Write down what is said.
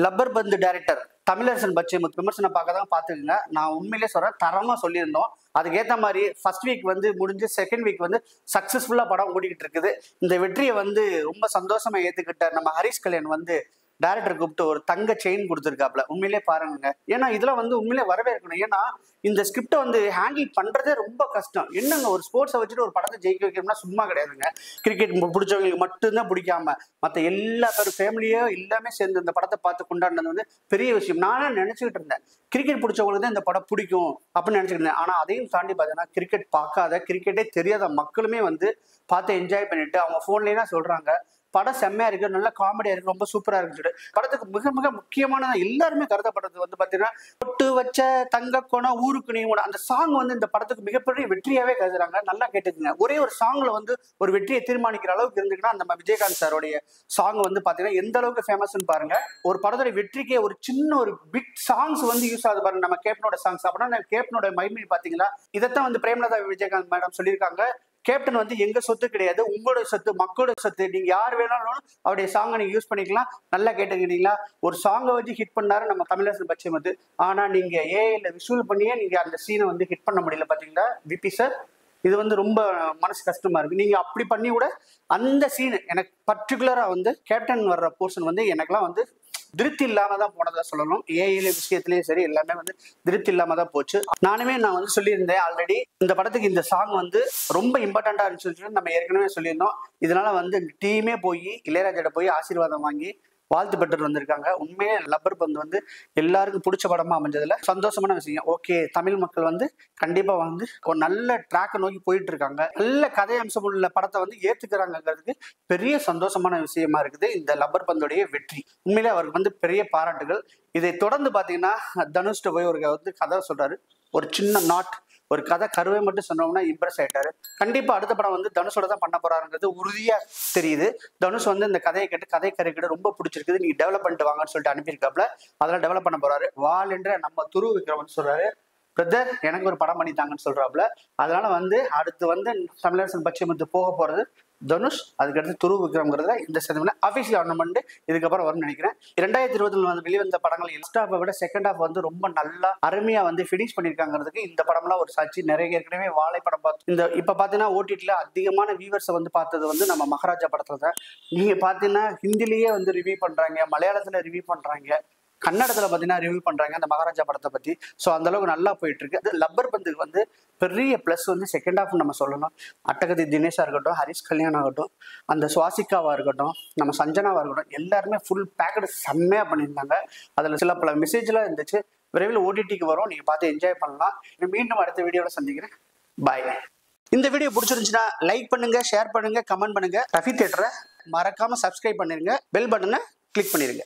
Rubber பந்து director Tamilarasan Pachaimuthu விமர்சனம் பார்க்க தான் பார்த்துக்குங்க. நான் உண்மையிலே சொல்கிறேன், தரமாக சொல்லியிருந்தோம். அதுக்கேற்ற மாதிரி ஃபர்ஸ்ட் வீக் வந்து முடிஞ்சு செகண்ட் வீக் வந்து சக்ஸஸ்ஃபுல்லாக படம் ஓடிக்கிட்டு இருக்குது. இந்த வெற்றியை வந்து ரொம்ப சந்தோஷமாக ஏற்றுக்கிட்ட நம்ம ஹரிஷ் கல்யாண் வந்து டைரக்டர் கூப்பிட்டு ஒரு தங்க செயின் கொடுத்துருக்காப்ல. உண்மையிலே பாருங்க, ஏன்னா இதெல்லாம் வந்து உண்மையிலே வரவேற்கணும். ஏன்னா இந்த ஸ்கிரிப்டை வந்து ஹேண்டில் பண்ணுறதே ரொம்ப கஷ்டம். என்னங்க, ஒரு ஸ்போர்ட்ஸை வச்சுட்டு ஒரு படத்தை ஜெயிக்க வைக்கணும்னா சும்மா கிடையாதுங்க. கிரிக்கெட் பிடிச்சவங்களுக்கு மட்டும்தான் பிடிக்காம மற்ற எல்லா பேரும் ஃபேமிலியோ எல்லாமே சேர்ந்து இந்த படத்தை பார்த்து கொண்டாடினது வந்து பெரிய விஷயம். நானே நினச்சிக்கிட்டு இருந்தேன், கிரிக்கெட் பிடிச்சவங்களுக்கு தான் இந்த படம் பிடிக்கும் அப்படின்னு நினச்சிக்கிட்டு இருந்தேன். ஆனால் அதையும் தாண்டி பார்த்தீங்கன்னா கிரிக்கெட் பார்க்காத, கிரிக்கெட்டே தெரியாத மக்களுமே வந்து பார்த்து என்ஜாய் பண்ணிட்டு அவங்க ஃபோன்லேயே சொல்கிறாங்க படம் செம்மையா இருக்கு, நல்ல காமெடியா இருக்கு, ரொம்ப சூப்பரா இருக்குன்னு சொல்லிட்டு. படத்துக்கு மிக மிக முக்கியமான எல்லாருமே கருதப்படுறது வந்து பாத்தீங்கன்னா பொட்டு வச்ச தங்க கோணம் ஊருக்கு நீ அந்த சாங் வந்து இந்த படத்துக்கு மிகப்பெரிய வெற்றியாவே கருதுறாங்க. நல்லா கேட்டுக்குங்க. ஒரே ஒரு சாங்ல வந்து ஒரு வெற்றியை தீர்மானிக்கிற அளவுக்கு இருந்துக்குன்னா நம்ம விஜயகாந்த் சாரோடைய சாங் வந்து பாத்தீங்கன்னா எந்த அளவுக்கு ஃபேமஸ்ன்னு பாருங்க. ஒரு படத்தோட வெற்றிக்கே ஒரு சின்ன ஒரு பிட் சாங்ஸ் வந்து யூஸ் ஆகுது பாருங்க. நம்ம கேப்டனோட சாங்ஸ் அப்படின்னா கேப்டனோட மைமி பாத்தீங்களா, இதைத்தான் வந்து பிரேமலதா விஜயகாந்த் மேடம் சொல்லியிருக்காங்க. கேப்டன் வந்து எங்க சொத்து கிடையாது, உங்களோட சொத்து, மக்களோட சொத்து. நீங்க யார் வேணாலும் அவருடைய சாங்கை நீங்க யூஸ் பண்ணிக்கலாம். நல்லா கேட்டுக்கிட்டீங்களா, ஒரு சாங்கை வச்சு ஹிட் பண்ணாரு நம்ம தமிழரசன் பச்சைமுத்து. ஆனா நீங்க ஏஐல விஷுவல் பண்ணியே நீங்க அந்த சீனை வந்து ஹிட் பண்ண முடியல பாத்தீங்களா விபி சார். இது வந்து ரொம்ப மனசு கஷ்டமா இருக்கு. நீங்க அப்படி பண்ணி கூட அந்த சீனு எனக்கு பர்டிகுலரா வந்து கேப்டன் வர்ற போர்ஷன் வந்து எனக்குலாம் வந்து திருப்தி இல்லாம தான் போனதா சொல்லணும். ஏஐல விஷயத்திலயும் சரி எல்லாமே வந்து திருப்தி இல்லாம தான் போச்சு. நான் வந்து சொல்லியிருந்தேன் ஆல்ரெடி, இந்த படத்துக்கு இந்த சாங் வந்து ரொம்ப இம்பார்ட்டண்டா இருந்துச்சு நம்ம ஏற்கனவே சொல்லியிருந்தோம். இதனால வந்து டீமே போய் இளையராஜாட்ட போய் ஆசீர்வாதம் வாங்கி வாழ்த்து பெற்று வந்திருக்காங்க. உண்மையே லப்பர் பந்து வந்து எல்லாருக்கும் பிடிச்ச படமா அமைஞ்சதுல சந்தோஷமான விஷயம். ஓகே, தமிழ் மக்கள் வந்து கண்டிப்பா வந்து ஒரு நல்ல ட்ராக்கை நோக்கி போயிட்டு இருக்காங்க. நல்ல கதை அம்சம் உள்ள படத்தை வந்து ஏத்துக்கிறாங்கிறதுக்கு பெரிய சந்தோஷமான விஷயமா இருக்குது இந்த லப்பர் பந்தோடைய வெற்றி. உண்மையிலே அவருக்கு வந்து பெரிய பாராட்டுகள். இதை தொடர்ந்து பாத்தீங்கன்னா தனுஷ்ட போய் ஒரு வந்து கதை சொல்றாரு. ஒரு சின்ன நாட் ஒரு கதை கருவை மட்டும் சொன்னோம்னா இம்ப்ரெஸ் ஆயிட்டாரு. கண்டிப்பா அடுத்த படம் வந்து தனுஷோட தான் பண்ண போறாருங்கிறது உறுதியா தெரியுது. தனுஷ் வந்து இந்த கதையை கேட்டு கதை கருக்கிட்ட ரொம்ப பிடிச்சிருக்குது, நீங்க டெவலப் பண்ணிட்டு வாங்கன்னு சொல்லிட்டு அனுப்பியிருக்காப்ல. அதெல்லாம் டெவலப் பண்ண போறாரு. வால் என்ற நம்ம துருவ விக்ரமன் சொல்றாரு, பிரதர் எனக்கு ஒரு படம் பண்ணித்தாங்கன்னு சொல்றாப்ல. அதனால வந்து அடுத்து வந்து தமிழரசன் பச்சைமுத்து போக போறது தனுஷ், அதுக்கடுத்து துருவ விக்ரம்ங்கிறத இந்த சினிமால அபிஷியல் ஆர்னமெண்ட் இதுக்கப்புறம் வரும்னு நினைக்கிறேன். 2020 வந்து வெளிவந்த படங்கள் ஃபர்ஸ்ட் ஹாஃபை விட செகண்ட் ஹாஃப் வந்து ரொம்ப நல்லா அருமையா வந்து ஃபினிஷ் பண்ணியிருக்காங்கிறதுக்கு இந்த படம்லாம் ஒரு சாட்சி. நிறைய ஏற்கனவே வாழை படம் பார்த்து இந்த இப்போ பார்த்தீங்கன்னா ஓடிடியில் அதிகமான வியூவர்ஸை வந்து பார்த்தது வந்து நம்ம மகாராஜா படத்தில் தான். நீங்கள் பார்த்தீங்கன்னா ஹிந்திலேயே வந்து ரிவ்யூ பண்ணுறாங்க, மலையாளத்தில் ரிவ்யூ பண்ணுறாங்க, கன்னடத்தில் பார்த்தீங்கன்னா ரிவ்யூ பண்ணுறாங்க அந்த மகாராஜா படத்தை பற்றி. ஸோ அந்த அளவுக்கு நல்லா போயிட்டு இருக்கு. அது லப்பர் பந்துக்கு வந்து பெரிய ப்ளஸ் வந்து செகண்ட் ஹாஃப் நம்ம சொல்லணும். அட்டகத்தி தினேஷாக இருக்கட்டும், ஹரிஷ் கல்யாண் ஆகட்டும், அந்த சுவாசிகாவாக இருக்கட்டும், நம்ம சஞ்சனாவாக இருக்கட்டும், எல்லாருமே ஃபுல் பேக்கடு செம்மையாக பண்ணியிருந்தாங்க. அதில் சில பல மெசேஜ்லாம் இருந்துச்சு. விரைவில் ஓடிடிக்கு வரும், நீங்கள் பார்த்து என்ஜாய் பண்ணலாம். மீண்டும் அடுத்த வீடியோவில் சந்திக்கிறேன். பாய். இந்த வீடியோ பிடிச்சிருந்துச்சுன்னா லைக் பண்ணுங்க, ஷேர் பண்ணுங்க, கமெண்ட் பண்ணுங்க. ரஃபி தியேட்டரை மறக்காம சப்ஸ்கிரைப் பண்ணிருங்க, பெல் பட்டனை கிளிக் பண்ணிருங்க.